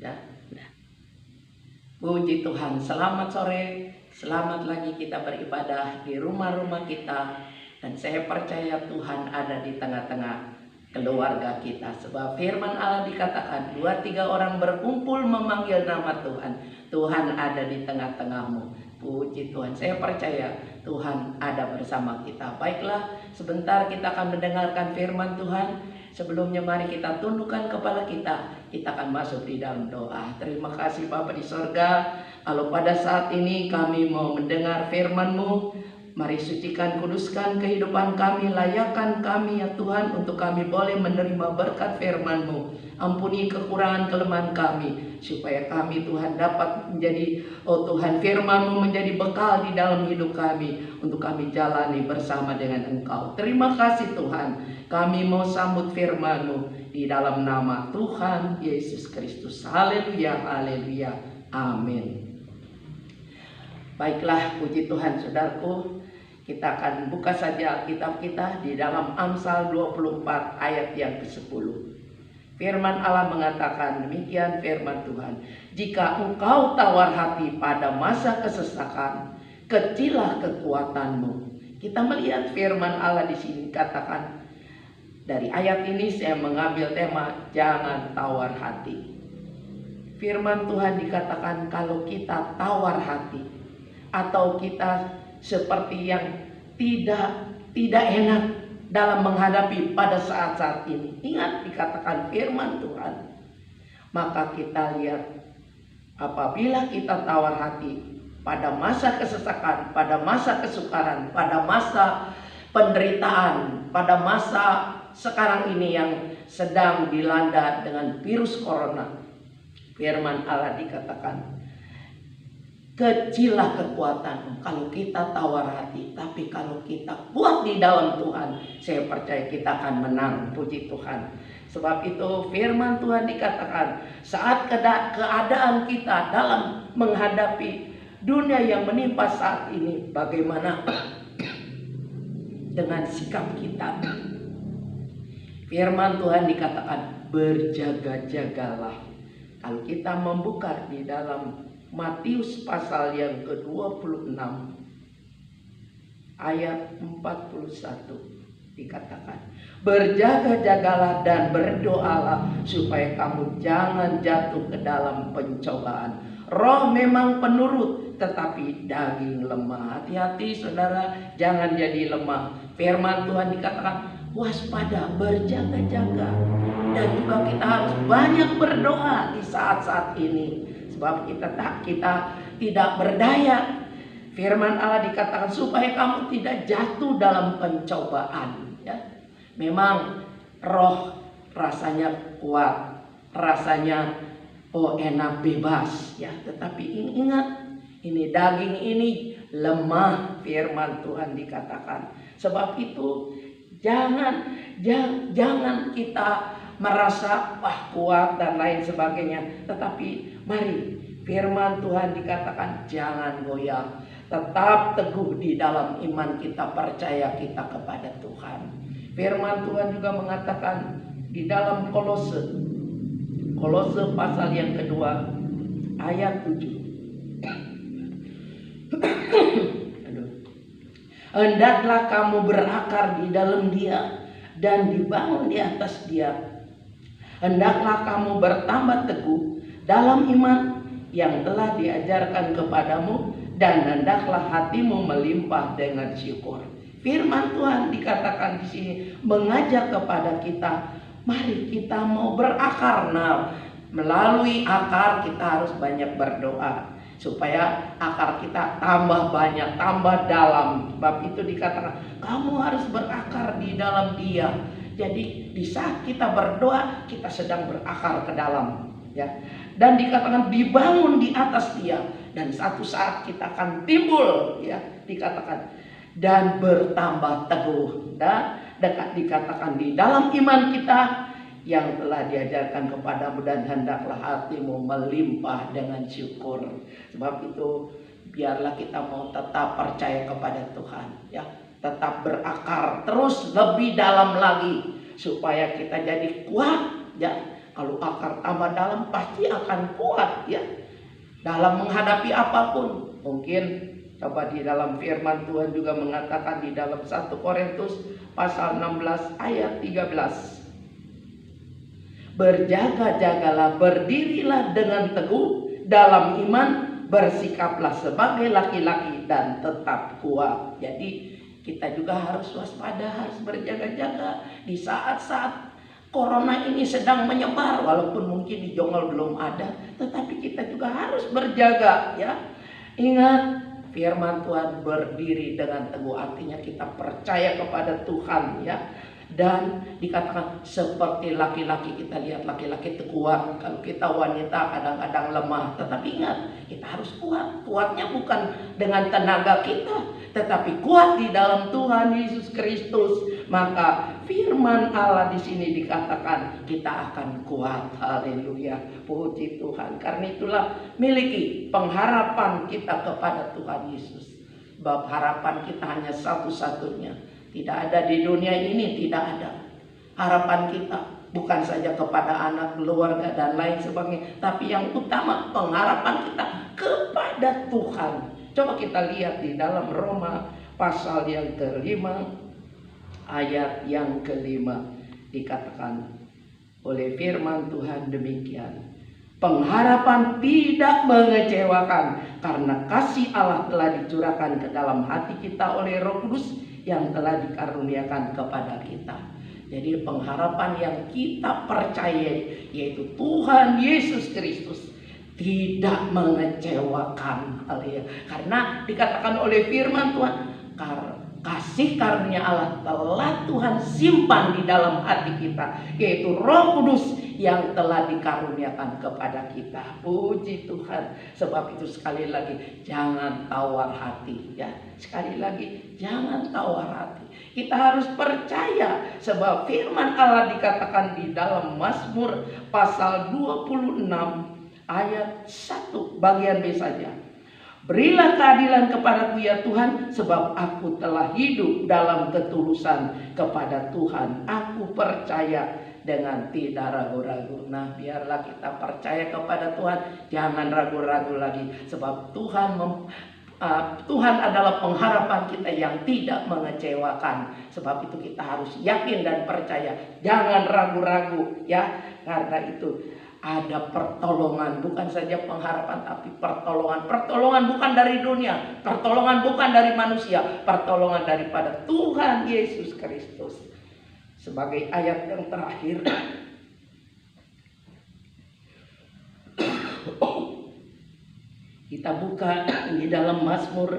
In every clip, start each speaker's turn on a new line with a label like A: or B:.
A: Ya. Puji Tuhan, selamat sore, selamat lagi kita beribadah di rumah-rumah kita. Dan saya percaya Tuhan ada di tengah-tengah keluarga kita. Sebab firman Allah dikatakan, 2-3 orang berkumpul memanggil nama Tuhan, Tuhan ada di tengah-tengahmu. Puji Tuhan, saya percaya Tuhan ada bersama kita. Baiklah, sebentar kita akan mendengarkan firman Tuhan. Sebelumnya mari kita tundukkan kepala kita akan masuk di dalam doa. Terima kasih Bapa di sorga, kalau pada saat ini kami mau mendengar firman-Mu, mari sucikan, kuduskan kehidupan kami, layakkan kami ya Tuhan, untuk kami boleh menerima berkat firman-Mu. Ampuni kekurangan kelemahan kami, supaya kami Tuhan dapat menjadi, oh Tuhan, firman-Mu menjadi bekal di dalam hidup kami, untuk kami jalani bersama dengan Engkau. Terima kasih Tuhan, kami mau sambut firman-Mu di dalam nama Tuhan Yesus Kristus. Haleluya, haleluya, amin. Baiklah, puji Tuhan saudaraku, kita akan buka saja kitab kita di dalam Amsal 24 ayat yang ke-10. Firman Allah mengatakan demikian, firman Tuhan, jika engkau tawar hati pada masa kesesakan, kecillah kekuatanmu. Kita melihat firman Allah di sini katakan, dari ayat ini saya mengambil tema jangan tawar hati. Firman Tuhan dikatakan kalau kita tawar hati, atau kita seperti yang tidak enak dalam menghadapi pada saat-saat ini. Ingat dikatakan firman Tuhan. Maka kita lihat, apabila kita tawar hati pada masa kesesakan, pada masa kesukaran, pada masa penderitaan, pada masa sekarang ini yang sedang dilanda dengan virus corona, firman Allah dikatakan, kecillah kekuatan kalau kita tawar hati, tapi kalau kita kuat di dalam Tuhan, saya percaya kita akan menang. Puji Tuhan. Sebab itu firman Tuhan dikatakan, saat keadaan kita dalam menghadapi dunia yang menimpa saat ini, bagaimana dengan sikap kita? Firman Tuhan dikatakan, berjaga-jagalah. Kalau kita membuka di dalam Matius pasal yang ke-26 ayat 41 dikatakan, berjaga-jagalah dan berdoalah supaya kamu jangan jatuh ke dalam pencobaan. Roh memang penurut, tetapi daging lemah. Hati-hati saudara, jangan jadi lemah. Firman Tuhan dikatakan waspada, berjaga-jaga. Dan juga kita harus banyak berdoa di saat-saat ini. Sebab kita tidak berdaya. Firman Allah dikatakan supaya kamu tidak jatuh dalam pencobaan. Ya. Memang roh rasanya kuat, rasanya enak, bebas. Ya, tetapi ingat, ini daging ini lemah. Firman Tuhan dikatakan. Sebab itu jangan kita merasa kuat dan lain sebagainya. Tetapi mari, firman Tuhan dikatakan jangan goyah. Tetap teguh di dalam iman kita, percaya kita kepada Tuhan. Firman Tuhan juga mengatakan di dalam Kolose pasal yang kedua ayat 7. Hendaklah kamu berakar di dalam Dia dan dibangun di atas Dia. Hendaklah kamu bertambah teguh dalam iman yang telah diajarkan kepadamu, dan hendaklah hatimu melimpah dengan syukur. Firman Tuhan dikatakan di sini mengajak kepada kita, mari kita mau berakar. Nah, melalui akar kita harus banyak berdoa supaya akar kita tambah banyak, tambah dalam. Sebab itu dikatakan kamu harus berakar di dalam Dia. Jadi di saat kita berdoa, kita sedang berakar ke dalam, ya. Dan dikatakan dibangun di atas Dia, dan satu saat kita akan timbul, ya. Dikatakan dan bertambah teguh, dan dikatakan di dalam iman kita yang telah diajarkan kepadamu, dan hendaklah hatimu melimpah dengan syukur. Sebab itu biarlah kita mau tetap percaya kepada Tuhan, ya. Tetap berakar terus lebih dalam lagi supaya kita jadi kuat, ya. Kalau akar tambah dalam pasti akan kuat ya. Dalam menghadapi apapun. Mungkin coba di dalam firman Tuhan juga mengatakan di dalam 1 Korintus pasal 16 ayat 13. Berjaga-jagalah, berdirilah dengan teguh dalam iman, bersikaplah sebagai laki-laki dan tetap kuat. Jadi kita juga harus waspada, harus berjaga-jaga di saat-saat corona ini sedang menyebar. Walaupun mungkin di Jonggol belum ada, tetapi kita juga harus berjaga ya. Ingat firman Tuhan, berdiri dengan teguh artinya kita percaya kepada Tuhan ya. Dan dikatakan seperti laki-laki, kita lihat laki-laki itu kuat. Kalau kita wanita kadang-kadang lemah. Tetapi ingat, kita harus kuat. Kuatnya bukan dengan tenaga kita, tetapi kuat di dalam Tuhan Yesus Kristus. Maka firman Allah di sini dikatakan kita akan kuat. Haleluya, puji Tuhan. Karena itulah miliki pengharapan kita kepada Tuhan Yesus. Sebab harapan kita hanya satu-satunya. Tidak ada di dunia ini, tidak ada. Harapan kita bukan saja kepada anak, keluarga, dan lain sebagainya. Tapi yang utama pengharapan kita kepada Tuhan. Coba kita lihat di dalam Roma pasal yang ke-5 ayat yang ke-5. Dikatakan oleh firman Tuhan demikian. Pengharapan tidak mengecewakan karena kasih Allah telah dicurahkan ke dalam hati kita oleh Roh Kudus yang telah dikaruniakan kepada kita. Jadi pengharapan yang kita percayai yaitu Tuhan Yesus Kristus tidak mengecewakan. Karena dikatakan oleh firman Tuhan, kasih karunia Allah telah Tuhan simpan di dalam hati kita, yaitu Roh Kudus yang telah dikaruniakan kepada kita. Puji Tuhan. Sebab itu sekali lagi jangan tawar hati ya. Sekali lagi jangan tawar hati. Kita harus percaya sebab firman Allah dikatakan di dalam Mazmur pasal 26 ayat 1 bagian B saja. Berilah keadilan kepadaku ya Tuhan, sebab aku telah hidup dalam ketulusan kepada Tuhan. Aku percaya dengan tidak ragu-ragu. Nah, biarlah kita percaya kepada Tuhan, jangan ragu-ragu lagi. Sebab Tuhan adalah pengharapan kita yang tidak mengecewakan. Sebab itu kita harus yakin dan percaya, jangan ragu-ragu ya. Karena itu ada pertolongan, bukan saja pengharapan tapi pertolongan. Pertolongan bukan dari dunia, pertolongan bukan dari manusia, pertolongan daripada Tuhan Yesus Kristus. Sebagai ayat yang terakhir, kita buka di dalam Mazmur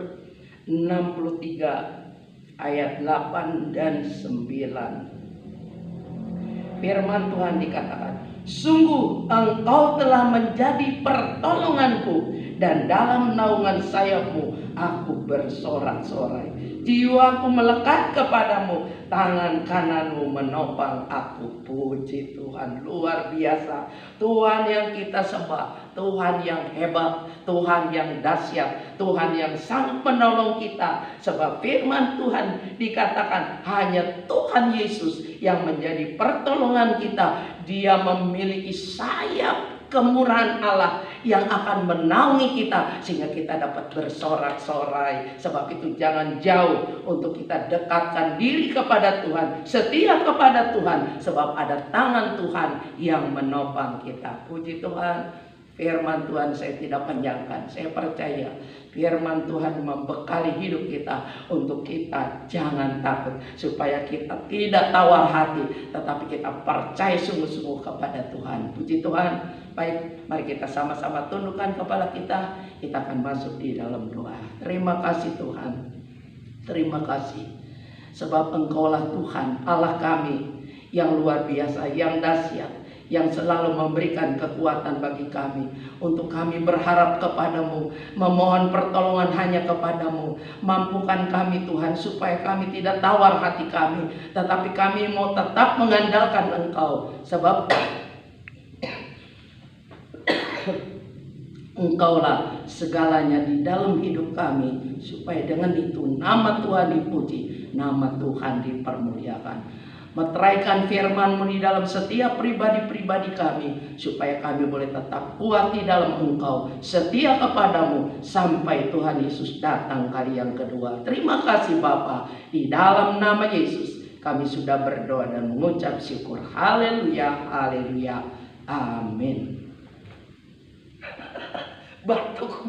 A: 63 ayat 8 dan 9. Firman Tuhan dikatakan, sungguh engkau telah menjadi pertolonganku, dan dalam naungan sayapmu aku bersorak-sorai. Jiwaku melekat kepadamu, tangan kananmu menopang aku. Puji Tuhan, luar biasa. Tuhan yang kita sembah, Tuhan yang hebat, Tuhan yang dahsyat, Tuhan yang sangat menolong kita. Sebab firman Tuhan dikatakan hanya Tuhan Yesus yang menjadi pertolongan kita. Dia memiliki sayap kemurahan Allah yang akan menaungi kita sehingga kita dapat bersorak-sorai. Sebab itu jangan jauh untuk kita dekatkan diri kepada Tuhan, setia kepada Tuhan, sebab ada tangan Tuhan yang menopang kita. Puji Tuhan. Firman Tuhan saya tidak panjangkan. Saya percaya firman Tuhan membekali hidup kita untuk kita jangan takut, supaya kita tidak tawar hati, tetapi kita percaya sungguh-sungguh kepada Tuhan. Puji Tuhan. Baik, mari kita sama-sama tundukkan kepala kita. Kita akan masuk di dalam doa. Terima kasih Tuhan. Terima kasih. Sebab Engkaulah Tuhan Allah kami yang luar biasa, yang dahsyat, yang selalu memberikan kekuatan bagi kami. Untuk kami berharap kepadamu, memohon pertolongan hanya kepadamu. Mampukan kami Tuhan, supaya kami tidak tawar hati kami, tetapi kami mau tetap mengandalkan Engkau. Sebab Engkaulah segalanya di dalam hidup kami, supaya dengan itu nama Tuhan dipuji, nama Tuhan dipermuliakan. Meteraikan firman-Mu di dalam setiap pribadi-pribadi kami, supaya kami boleh tetap kuat di dalam Engkau, setia kepadamu sampai Tuhan Yesus datang kali yang kedua. Terima kasih Bapa, di dalam nama Yesus kami sudah berdoa dan mengucap syukur. Haleluya, haleluya, amin. Batuk.